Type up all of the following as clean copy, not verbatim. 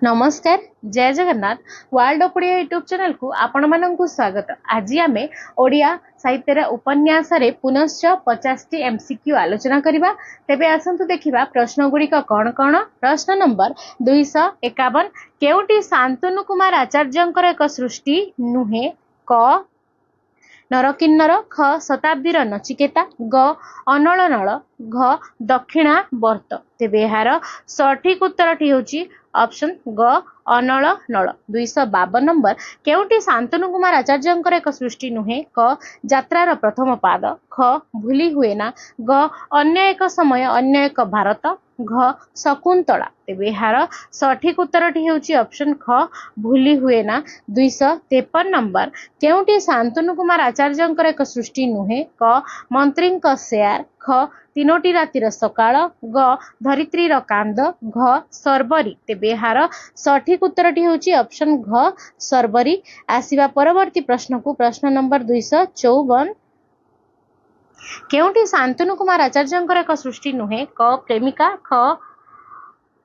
नमस्कार जय Jagannath world of Odia YouTube channel को आपण मानकु स्वागत। आज आमे ओडिया साहित्य उपन्यास रे पुनश्च 50 टी एमसीक्यू आलोचना करिबा। तेबे आसंतु देखिबा प्रश्न गुड़िक कौन कौन। प्रश्न नंबर 251 केउटी शांतनु कुमार आचार्यंकर एक सृष्टि नुहे? क नरकिन्नर, ख शताब्दीर नचिकेता, ग अनल नल, घ दक्षिणा वर्त। तेबे यार सठिक उत्तरटी होची ऑप्शन ग अनल नल। 252 नंबर केउटी शांतनु कुमार आचार्यंकर एक सृष्टि नुहे? क यात्रार प्रथम पाद, ख भूली हुए ना, ग अन्य एक समय अन्य एक भारत, घ शकुंतला। तेबे यार सठिक उत्तरटी होची ऑप्शन ख भूली हुए ना। 253 नंबर केउटी शांतनु कुमार आचार्यंकर एक सृष्टि नुहे? क मंत्री शेयर, ख तीनोटी रातिर सकाळ, ग धरित्रीर कांद, घ सर्वरी। तेबे यार सठिक उत्तरटी होची ऑप्शन घ सर्वरी। आसीबा परवर्ती प्रश्न को प्रश्न नंबर 254 केउटी शांतनु कुमार आचार्यंकर एक सृष्टि नुहे? क प्रेमिका, ख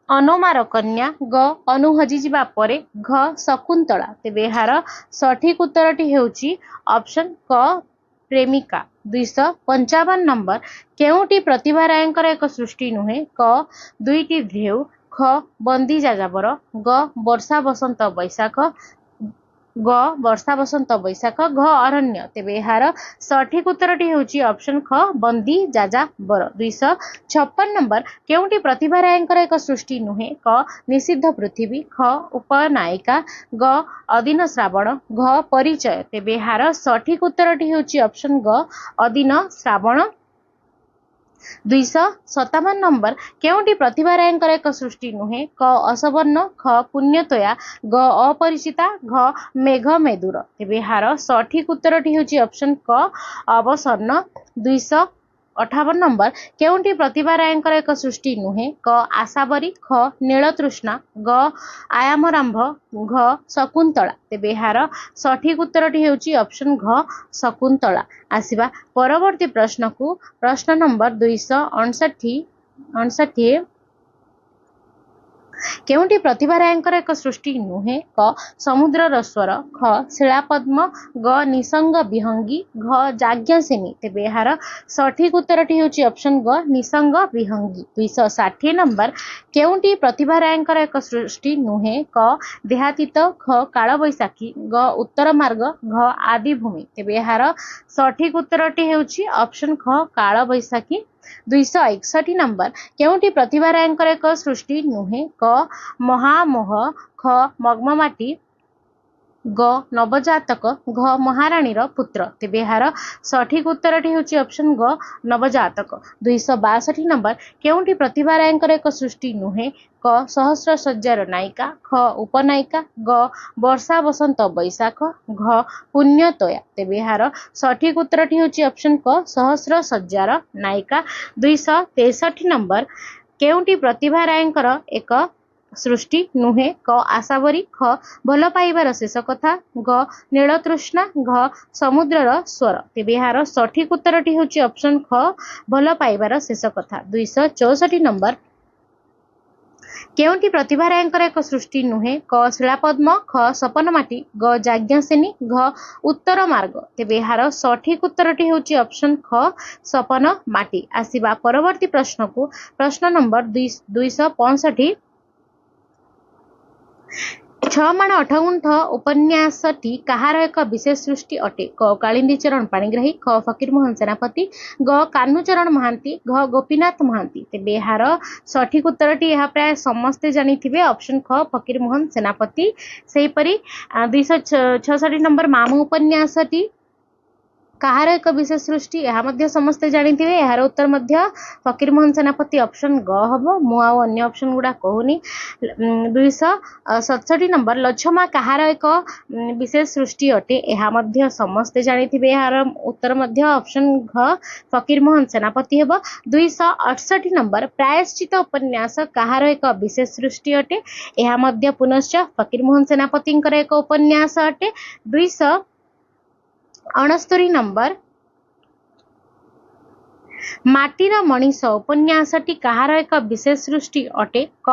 अनुमार कन्या, ग अनु हजि जिबा परे, घ शकुंतला। तेबे यार सठिक उत्तरटी हेउची ऑप्शन क प्रेमिका। 255 नंबर केउटी प्रतिभा रायंकर एक सृष्टि नुहे? क दुईटी ढेउ, ख बंदी जाजाबर, ग वर्षा बसंत बैशाख, ग वर्षा बसंत बैशाख, घ अरण्य। तेबे यार सठिक उत्तरटी होची ऑप्शन ख बंदी जाजाबर। 256 नंबर केउटी प्रतिभा रायंकर एक सृष्टि नुहे? क निषिद्ध पृथ्वी, ख उपनायिका, ग अदिन श्रावण, घ परिचय। तेबे यार सठिक उत्तरटी होची ऑप्शन ग अदिन श्रावण। 257 नंबर केउटी प्रतिभा रायंकर एक सृष्टि नुहे? क असवर्ण, ख पुण्यतोया, ग अपरिचिता, घ मेघ मेदुर। तेबे यार सठिक उत्तरटी होची ऑप्शन क अवसर्ण। 258 नंबर केउटी प्रतिभा रायंकर एक सृष्टि नुहे? क आशाबरी, ख नीलतृष्णा, ग आयामरंभ, घ शकुंतला। तेबे यार सठिक उत्तरटी होची ऑप्शन घ शकुंतला। आसीबा परवर्ती प्रश्न को प्रश्न नंबर 259 केउटी प्रतिभा रायंकर एक सृष्टि नुहे? क समुद्रर स्वर, ख शिलापद्म, ग निसंग विहंगी, घ जाज्ञसेनी। तेबे यार सठिक उत्तरटी होची ऑप्शन ग निसंग विहंगी। 260 नंबर केउटी प्रतिभा रायंकर एक सृष्टि नुहे? क देहातीत, ख कालबैशाखी, ग उत्तर मार्ग, घ आदिभूमि। तेबे यार सठिक उत्तरटी होची ऑप्शन ख कालबैशाखी। 261 नंबर केउटी प्रतिभा रायंकर एक सृष्टि नुहे? क महामोह, ख मग्ममाटी, ग नवजातक, घ महाराणीर पुत्र। तेबे यार सठिक उत्तरटी होची ऑप्शन ग नवजातक। 262 नंबर केउटी प्रतिभा रायंकर एक सृष्टि नुहे? क सहस्र सज्जार नायिका, ख उपनायिका, ग वर्षा बसंत बैशाख, घ पुण्यतोया। तेबे यार सठिक उत्तरटी होची ऑप्शन क सहस्र सज्जार नायिका। 263 नंबर केउटी प्रतिभा रायंकर एक सृष्टि नुहे? क आशाबरी, ख भल पाइबार शेष कथा, ग नीलतृष्णा, घ समुद्रर स्वर। तेबे यार सठिक उत्तरटी होची ऑप्शन ख भल पाइबार शेष कथा। 264 नंबर केउटी प्रतिभा रायंकर एक सृष्टि नुहे? क शिलापद्म, ख सपनमाटी, ग जाज्ञसेनी, घ उत्तर मार्ग। तेबे यार सठिक उत्तरटी होची ऑप्शन ख सपन माटी। आसीबा परवर्ती प्रश्न को प्रश्न नंबर 265 छमाण अठगुंठ उपन्यासटी काहार एक विशेष सृष्टि अटे? क कालिंदी चरण पाणिग्राही, ख फकीरमोहन सेनापति, ग कान्हूचरण महांती, घ गोपीनाथ महांती। तेबे यार सठिक उत्तरटी यह प्राय समस्ते जानिथिबे ऑप्शन ख फकीरमोहन सेनापति। सेहीपरि 266 नंबर मामू उपन्यासटी काहार एक विशेष सृष्टि यह मध्य समस्ते जानिथिबे। यार उत्तर मध्य फकीरमोहन सेनापति ऑप्शन ग हबो। मु आ अन्य ऑप्शन गुडा कहूनी। 267 नंबर लछमा काहार एक विशेष सृष्टि अटे? यह मध्य समस्ते जानिथिबे। यार उत्तर मध्य ऑप्शन घ फकीरमोहन सेनापति हेबो। 268 नंबर प्रायश्चित उपन्यास काहार एक विशेष सृष्टि अटे? यह मध्य पुनश्च फकीरमोहन सेनापतिंकर एक उपन्यास अटे। 269 नंबर ମାଟିର ମଣିଷ ଉପନ୍ୟାସଟି କାହାର ଏକ ବିଶେଷ ସୃଷ୍ଟି ଅଟେ? କ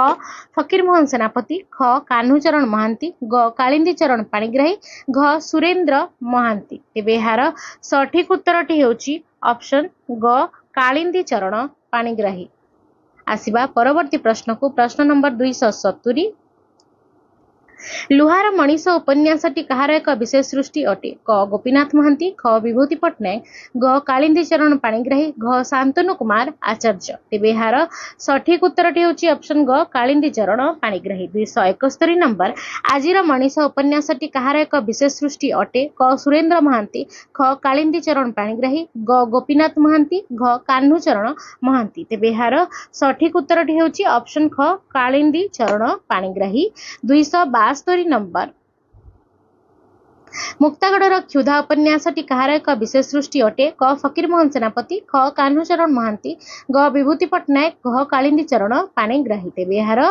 ଫକୀରମୋହନ ସେନାପତି, ଖ କାହ୍ନୁଚରଣ ମହାନ୍ତି, ଗ କାଳିନ୍ଦୀ ଚରଣ ପାଣିଗ୍ରାହୀ, ଘ ସୁରେନ୍ଦ୍ର ମହାନ୍ତି। ତେବେ ଏହାର ସଠିକ ଉତ୍ତରଟି ହେଉଛି ଅପସନ୍ ଗ କାଳିନ୍ଦୀ ଚରଣ ପାଣିଗ୍ରାହୀ। ଆସିବା ପରବର୍ତ୍ତୀ ପ୍ରଶ୍ନକୁ। ପ୍ରଶ୍ନ ନମ୍ବର 270। ଲୁହାର ମଣିଷ ଉପନ୍ୟାସଟି କାହାର ଏକ ବିଶେଷ ସୃଷ୍ଟି ଅଟେ? କ ଗୋପୀନାଥ ମହାନ୍ତି, ଖ ବିଭୂତି ପଟ୍ଟନାୟକ, ଗ କାଳିନ୍ଦୀ ଚରଣ ପାଣିଗ୍ରାହୀ, ଘ ଶାନ୍ତନୁ କୁମାର ଆଚାର୍ଯ୍ୟ। ତେବେ ଏହାର ସଠିକ ଉତ୍ତରଟି ହେଉଛି ଅପସନ୍ ଗ କାଳିନ୍ଦୀ ଚରଣ ପାଣିଗ୍ରାହୀ। 271 ନମ୍ବର। ଆଜିର ମଣିଷ ଉପନ୍ୟାସଟି କାହାର ଏକ ବିଶେଷ ସୃଷ୍ଟି ଅଟେ? କ ସୁରେନ୍ଦ୍ର ମହାନ୍ତି, ଖ କାଳିନ୍ଦୀ ଚରଣ ପାଣିଗ୍ରାହୀ, ଗ ଗୋପୀନାଥ ମହାନ୍ତି, ଘ କାହ୍ନୁଚରଣ ମହାନ୍ତି। ତେବେ ଏହାର ସଠିକ ଉତ୍ତରଟି ହେଉଛି ଅପସନ୍ ଖ କାଳିନ୍ଦୀ ଚରଣ ପାଣିଗ୍ରାହୀ। 272 ନମ୍ବର। ମୁକ୍ତାଗଡ଼ର କ୍ଷୁଧା ଉପନ୍ୟାସଟି କାହାର ଏକ ବିଶେଷ ସୃଷ୍ଟି ଅଟେ? କ ଫକୀରମୋହନ ସେନାପତି, ଖ କାହ୍ନୁଚରଣ ମହାନ୍ତି, ଗ ବିଭୂତି ପଟ୍ଟନାୟକ, ଘ କାଳିନ୍ଦୀ ଚରଣ ପାଣିଗ୍ରାହୀ। ତେବେ ଏହାର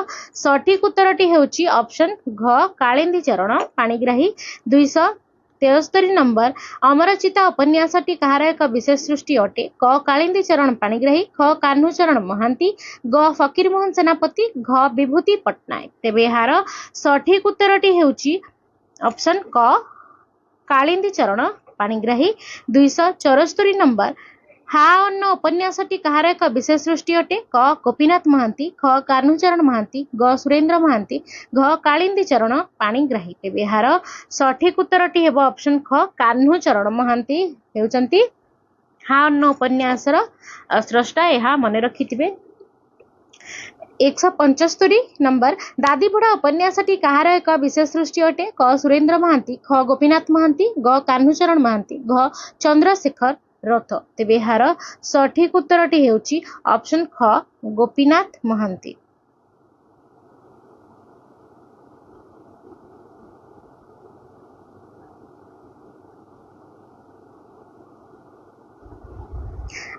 ସଠିକ ଉତ୍ତରଟି ହେଉଛି ଅପସନ୍ ଘ କାଳିନ୍ଦୀ ଚରଣ ପାଣିଗ୍ରାହୀ। 273 ନମ୍ବର। ଅମରଚିତା ଉପନ୍ୟାସଟି କାହାର ଏକ ବିଶେଷ ସୃଷ୍ଟି ଅଟେ? କ କାଳିନ୍ଦୀ ଚରଣ ପାଣିଗ୍ରାହୀ, ଖ କାହ୍ନୁଚରଣ ମହାନ୍ତି, ଗ ଫକୀରମୋହନ ସେନାପତି, ଘ ବିଭୂତି ପଟ୍ଟନାୟକ। ତେବେ ଏହାର ସଠିକ ଉତ୍ତରଟି ହେଉଛି ଅପସନ୍ କ କାଳିନ୍ଦୀ ଚରଣ ପାଣିଗ୍ରାହୀ। 274 ନମ୍ବର। ହା ଅନ୍ନ ଉପନ୍ୟାସଟି କାହାର ଏକ ବିଶେଷ ସୃଷ୍ଟି ଅଟେ? କ ଗୋପୀନାଥ ମହାନ୍ତି, ଖ କାହ୍ନୁଚରଣ ମହାନ୍ତି, ଗ ସୁରେନ୍ଦ୍ର ମହାନ୍ତି, ଘ କାଳିନ୍ଦୀ ଚରଣ ପାଣିଗ୍ରାହୀ। ତେବେ ଏହାର ସଠିକ ଉତ୍ତରଟି ହେବ ଅପସନ୍ ଖ କାହ୍ନୁଚରଣ ମହାନ୍ତି ହେଉଛନ୍ତି ହା ଅନ୍ନ ଉପନ୍ୟାସର ସ୍ରଷ୍ଟା। ଏହା ମନେ ରଖିଥିବେ। 175 ନମ୍ବର। ଦାଦିବୁଢ଼ା ଉପନ୍ୟାସଟି କାହାର ଏକ ବିଶେଷ ସୃଷ୍ଟି ଅଟେ? କ ସୁରେନ୍ଦ୍ର ମହାନ୍ତି, ଖ ଗୋପୀନାଥ ମହାନ୍ତି, ଗ କାହ୍ନୁଚରଣ ମହାନ୍ତି, ଘ ଚନ୍ଦ୍ରଶେଖର ରଥ। ତେବେ ଏହାର ସଠିକ ଉତ୍ତରଟି ହେଉଛି ଅପସନ୍ ଖ ଗୋପୀନାଥ ମହାନ୍ତି।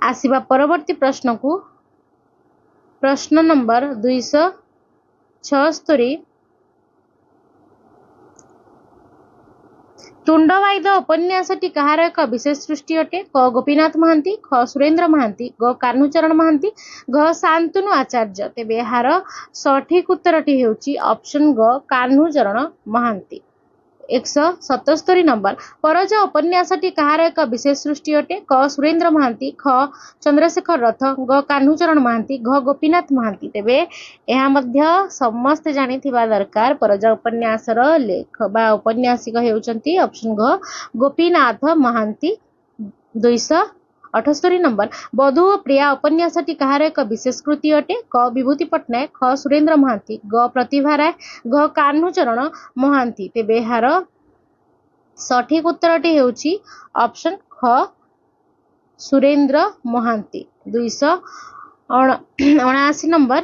ଆସିବା ପରବର୍ତ୍ତୀ ପ୍ରଶ୍ନକୁ। ପ୍ରଶ୍ନ ନମ୍ବର 276। ତୁଣ୍ଡବାଇଦ ଉପନ୍ୟାସଟି କାହାର ଏକ ବିଶେଷ ସୃଷ୍ଟି ଅଟେ? କ ଗୋପୀନାଥ ମହାନ୍ତି, ଖ ସୁରେନ୍ଦ୍ର ମହାନ୍ତି, ଗ କାହ୍ନୁଚରଣ ମହାନ୍ତି, ଘ ଶାନ୍ତନୁ ଆଚାର୍ଯ୍ୟ। ତେବେ ଏହାର ସଠିକ ଉତ୍ତରଟି ହେଉଛି ଅପସନ୍ ଗ କାହ୍ନୁଚରଣ ମହାନ୍ତି। 177 ନମ୍ବର। ପରଜା ଉପନ୍ୟାସଟି କାହାର ଏକ ବିଶେଷ ସୃଷ୍ଟି ଅଟେ? କ ସୁରେନ୍ଦ୍ର ମହାନ୍ତି, ଖ ଚନ୍ଦ୍ରଶେଖର ରଥ, ଗ କାହ୍ନୁଚରଣ ମହାନ୍ତି, ଘ ଗୋପୀନାଥ ମହାନ୍ତି। ତେବେ ଏହା ମଧ୍ୟ ସମସ୍ତେ ଜାଣିଥିବା ଦରକାର। ପରଜା ଉପନ୍ୟାସର ଲେଖକ ବା ଉପନ୍ୟାସିକ ହେଉଛନ୍ତି ଅପସନ୍ ଘ ଗୋପୀନାଥ ମହାନ୍ତି। 278 ନମ୍ବର। ବଧୂ ଓ ପ୍ରିୟା ଉପନ୍ୟାସଟି କାହାର ଏକ ବିଶେଷ କୃତି ଅଟେ? କ ବିଭୂତି ପଟ୍ଟନାୟକ, ଖ ସୁରେନ୍ଦ୍ର ମହାନ୍ତି, ଗ ପ୍ରତିଭା ରାୟ, ଘ କାହ୍ନୁଚରଣ ମହାନ୍ତି। ତେବେ ଏହାର ସଠିକ ଉତ୍ତରଟି ହେଉଛି ଅପସନ୍ ଖ ସୁରେନ୍ଦ୍ର ମହାନ୍ତି। 279 ନମ୍ବର।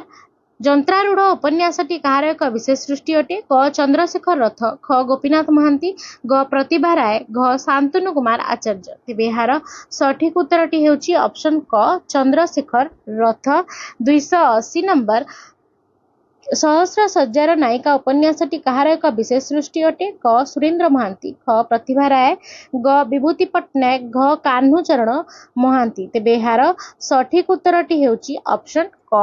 ଯନ୍ତ୍ରାରୂଢ଼ ଉପନ୍ୟାସଟି କାହାର ଏକ ବିଶେଷ ସୃଷ୍ଟି ଅଟେ? କ ଚନ୍ଦ୍ରଶେଖର ରଥ, ଖ ଗୋପୀନାଥ ମହାନ୍ତି, ଗ ପ୍ରତିଭା ରାୟ, ଘ ଶାନ୍ତନୁ କୁମାର ଆଚାର୍ଯ୍ୟ। ତେବେ ଏହାର ସଠିକ ଉତ୍ତରଟି ହେଉଛି ଅପସନ୍ କ ଚନ୍ଦ୍ରଶେଖର ରଥ। 280 ନମ୍ବର। ସହସ୍ର ଶଯ୍ୟାର ନାୟିକା ଉପନ୍ୟାସଟି କାହାର ଏକ ବିଶେଷ ସୃଷ୍ଟି ଅଟେ? କ ସୁରେନ୍ଦ୍ର ମହାନ୍ତି, ଖ ପ୍ରତିଭା ରାୟ, ଗ ବିଭୂତି ପଟ୍ଟନାୟକ, ଘ କାହ୍ନୁଚରଣ ମହାନ୍ତି। ତେବେ ଏହାର ସଠିକ ଉତ୍ତରଟି ହେଉଛି ଅପସନ୍ କ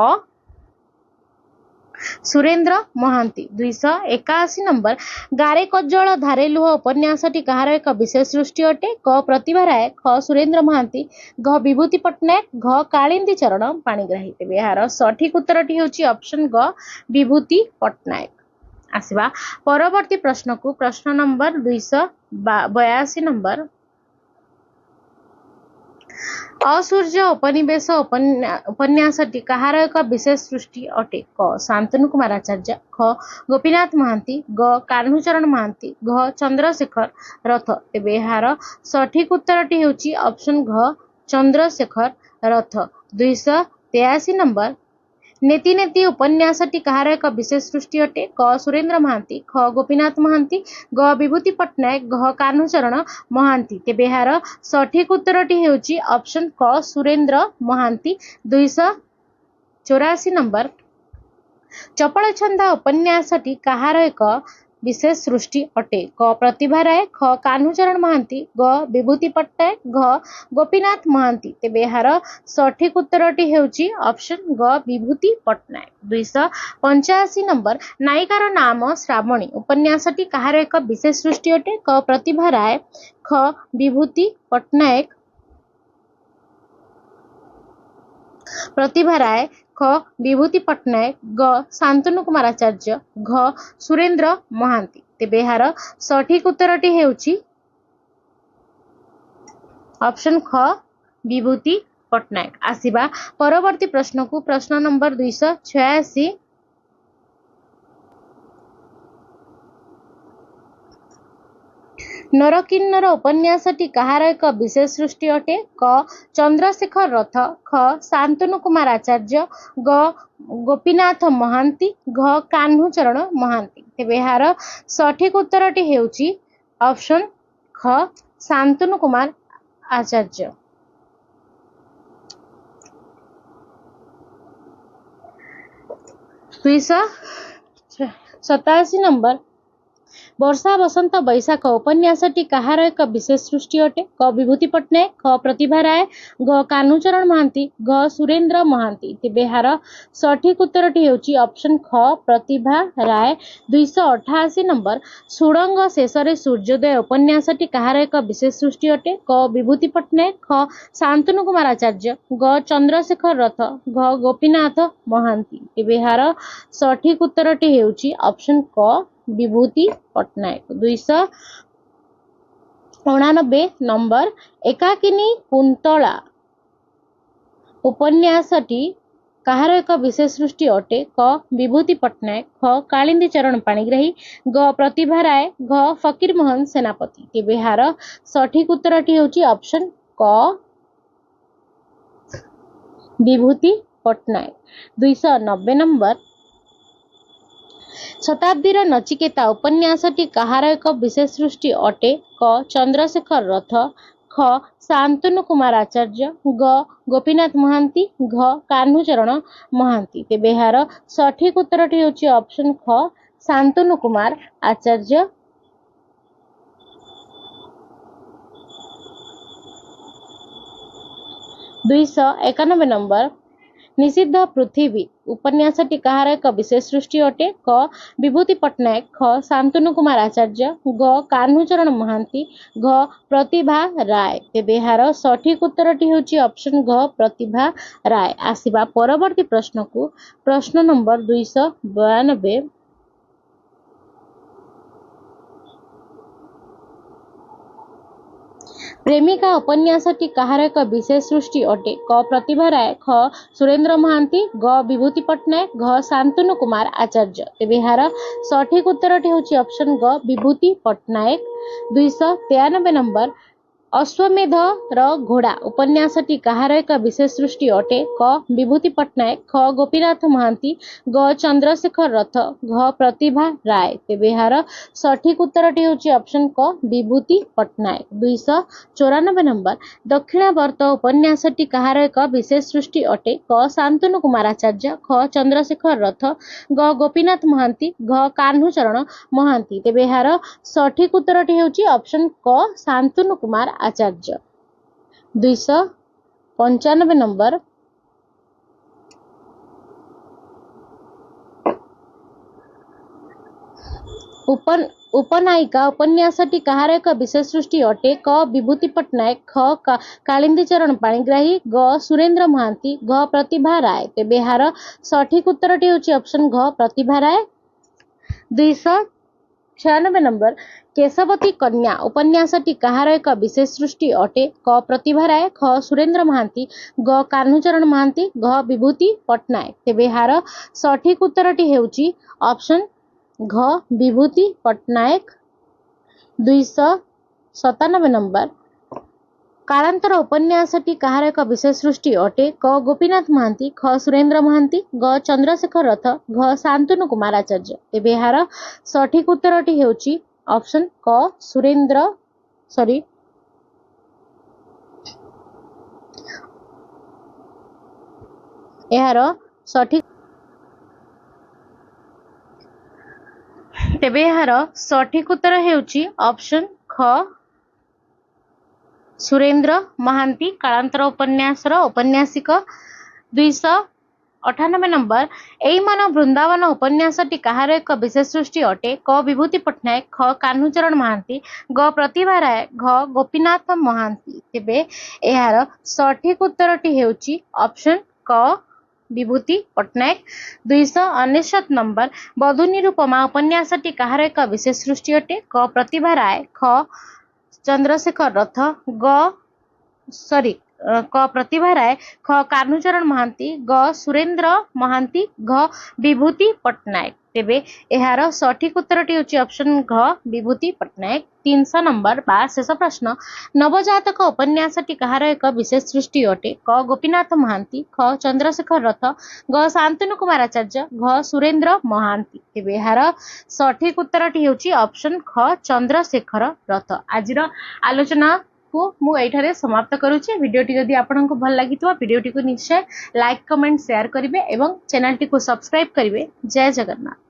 ସୁରେନ୍ଦ୍ର ମହାନ୍ତି। 281 ନମ୍ବର। ଗାରେ କଜ୍ଜଳ ଧାରେ ଲୁହ ଉପନ୍ୟାସଟି କାହାର ଏକ ବିଶେଷ ସୃଷ୍ଟି ଅଟେ? କ ପ୍ରତିଭା ରାୟ, ଖ ସୁରେନ୍ଦ୍ର ମହାନ୍ତି, ଘ ବିଭୂତି ପଟ୍ଟନାୟକ, ଘ କାଳିନ୍ଦୀ ଚରଣ ପାଣିଗ୍ରାହୀ। ତେବେ ଏହାର ସଠିକ ଉତ୍ତରଟି ହେଉଛି ଅପସନ୍ ଗ ବିଭୂତି ପଟ୍ଟନାୟକ। ଆସିବା ପରବର୍ତ୍ତୀ ପ୍ରଶ୍ନକୁ। ପ୍ରଶ୍ନ ନମ୍ବର 282 ନମ୍ବର। असୂର୍ଯ୍ୟ उपनिवेश उपन्यासटी काହାର ଏକ ବିଶେଷ ସୃଷ୍ଟି ଅଟେ? କ ଶାନ୍ତନୁ କୁମାର ଆଚାର୍ଯ୍ୟ, ଖ ଗୋପୀନାଥ ମହାନ୍ତି, ଗ କାହ୍ନୁଚରଣ ମହାନ୍ତି, ଘ ଚନ୍ଦ୍ରଶେଖର ରଥ। ତେବେ ଏହାର ସଠିକ ଉତ୍ତରଟି ହେଉଛି ଅପସନ୍ ଘ ଚନ୍ଦ୍ରଶେଖର ରଥ। 283 ନମ୍ବର। ନେତି ନେତି ଉପନ୍ୟାସଟି କାହାର ଏକ ବିଶେଷ ସୃଷ୍ଟି ଅଟେ? କ ସୁରେନ୍ଦ୍ର ମହାନ୍ତି, ଖ ଗୋପୀନାଥ ମହାନ୍ତି, ଗ ବିଭୂତି ପଟ୍ଟନାୟକ, ଘ କାହ୍ନୁଚରଣ ମହାନ୍ତି। ତେବେ ଏହାର ସଠିକ ଉତ୍ତରଟି ହେଉଛି ଅପସନ୍ କ ସୁରେନ୍ଦ୍ର ମହାନ୍ତି। 284 ନମ୍ବର। ଚପଳଛନ୍ଦା ଉପନ୍ୟାସଟି କାହାର ଏକ विशेष सृष्टि अटे क प्रतिभा राय ख कान्हूचरण महांती ग विभूति पट्टनायक घ गोपीनाथ महांती तेबे यार सठिक उत्तरटी हेउची ऑप्शन ग विभूति पट्टनायक 285 नंबर नायिकार नाम श्रावणी उपन्यासटी कहार एक विशेष सृष्टि अटे क प्रतिभा राय ख विभूति पट्टनायक प्रतिभा राय ख विभूति पट्टनायक ग शांतनु कुमार आचार्य घ सुरेंद्र महांती तेबे यार सठिक उत्तरटी हेउची ऑप्शन ख विभूति पट्टनायक। आसिबा परवर्ती प्रश्न को प्रश्न नंबर 286 नरकिन्नर उपन्यासटी कहार एक विशेष सृष्टि अटे क चंद्रशेखर रथ ख शांतनु कुमार आचार्य ग गोपीनाथ महांती घ कान्हूचरण महांती तेबे यार सठिक उत्तरटी हेउची ऑप्शन ख शांतनु कुमार आचार्य। 287 नंबर वर्षा बसंत बैशाख उपन्यासटी कहार एक विशेष सृष्टि अटे क विभूति पट्टनायक ख प्रतिभा राय घ कान्हूचरण महांती घ सुरेंद्र महांती तेबे यार सठिक उत्तरटी हेउची ऑप्शन ख प्रतिभा राय। 288 नंबर सुड़ंग शेषरे सूर्योदय उपन्यासटी कहार एक विशेष सृष्टि अटे क विभूति पट्टनायक ख शांतनु कुमार आचार्य घ चंद्रशेखर रथ घ गोपीनाथ महांती तेबे यार सठिक उत्तरटी हेउची ऑप्शन क विभूति पट्टनायक। 289 नंबर एकाकिनी कुंतला उपन्यासटी कहार एक विशेष सृष्टि अटे क विभूति पट्टनायक ख कालिंदी चरण पाणिग्राही ग प्रतिभा राय घ फकीर मोहन सेनापति तेबे यार सठिक उत्तरटी हेउची ऑप्शन क विभूति पट्टनायक। 290 नंबर शताब्दीर नचिकेता उपन्यासटी कहार एक विशेष सृष्टि अटे क चंद्रशेखर रथ ख शांतनु कुमार आचार्य ग गोपीनाथ महांती घ कान्हूचरण महांती तेबे यार सठिक उत्तरटी हेउची ऑप्शन ख शांतनु कुमार आचार्य। 291 नंबर निषिद्ध पृथ्वी उपन्यासटी कहार एक विशेष सृष्टि अटे क विभूति पट्टनायक ख शांतनु कुमार आचार्य ग कान्हूचरण महांती घ प्रतिभा राय तेबे यार सठिक उत्तरटी हेउची ऑप्शन घ प्रतिभा राय। आसिबा परवर्ती प्रश्न को प्रश्न नंबर 292 प्रेमिका उपन्यासटी कहार एक विशेष सृष्टि अटे क प्रतिभा राय ख सुरेंद्र महांती ग विभूति पट्टनायक घ शांतनु कुमार आचार्य तेबे यार सठिक उत्तरटी हेउची ऑप्शन ग विभूति पट्टनायक। 293 नंबर अश्वमेध र घोड़ा उपन्यासटी कहार एक विशेष सृष्टि अटे क विभूति पट्टनायक ख गोपीनाथ महांती ग चंद्रशेखर रथ घ प्रतिभा राय तेबे यार सठिक उत्तरटी हेउची ऑप्शन क विभूति पट्टनायक। 294 नंबर दक्षिणावर्त उपन्यासटी कहार एक विशेष सृष्टि अटे क शांतनु कुमार आचार्य ख चंद्रशेखर रथ ग गोपीनाथ महांती घ कान्हूचरण महांती तेबे यार सठिक उत्तरटी हेउची ऑप्शन क शांतनु कुमार आचार्य। 295 नंबर उपनायिका उपन्यासटी कहार एक विशेष सृष्टि अटे क विभूति पट्टनायक ख कालिंदी चरण पाणिग्राही ग सुरेंद्र महांती घ प्रतिभा राय तेबे यार सठिक उत्तरटी हेउची ऑप्शन घ प्रतिभा राय। 296 नंबर केशवती कन्या उपन्यासटी कहार एक विशेष सृष्टि अटे क प्रतिभा राय ख सुरेंद्र महांती ग कान्हूचरण महांती घ विभूति पट्टनायक तेबे यार सठिक उत्तरटी हेउची ऑप्शन घ विभूति पट्टनायक। 297 नंबर कालांतर उपन्यासटी कहार एक विशेष सृष्टि अटे क गोपीनाथ महांती ख सुरेंद्र महांती ग चंद्रशेखर रथ घ शांतनु कुमार आचार्य तेबे यार सठिक उत्तरटी हेउची ऑप्शन क सुरेंद्र यार सठिक तेबे यार सठिक उत्तर हेउची ऑप्शन ख सुरेंद्र महांती कालांतर उपन्यासर उपन्यासिक 298 नंबर एई मन वृंदावन उपन्यासटी कहार एक विशेष सृष्टि अटे क विभूति पट्टनायक ख कान्हुचरण महांती ग प्रतिभा राय घ गोपीनाथ महांती तेबे यार सठिक उत्तरटी हेउची ऑप्शन क विभूति पट्टनायक 299 नंबर बधू निरुपमा उपन्यासटी कहार एक विशेष सृष्टि अटे क प्रतिभा राय ख चंद्रशेखर रथ क प्रतिभा राय ख कान्हुचरण महांती ग सुरेंद्र महांती घ विभूति पट्टनायक तेबे एहार सठिक उत्तरटी होची ऑप्शन घ विभूति पट्टनायक 300 नंबर बा शेष प्रश्न नवजातक उपन्यासटी कहार एक विशेष सृष्टि अटे क गोपीनाथ महांती ख चंद्रशेखर रथ ग शांतनु कुमार आचार्य घ सुरेंद्र महांती तेबे एहार सठिक उत्तरटी होची ऑप्शन ख चंद्रशेखर रथ आजिर आलोचना को मु एठारे समाप्त करूची वीडियोटी जदि आपनको भल लागितो वीडियोटी को निश्चय लाइक कमेंट शेयर करिवे एवं चैनल टी को सब्सक्राइब करिवे जय जगन्नाथ।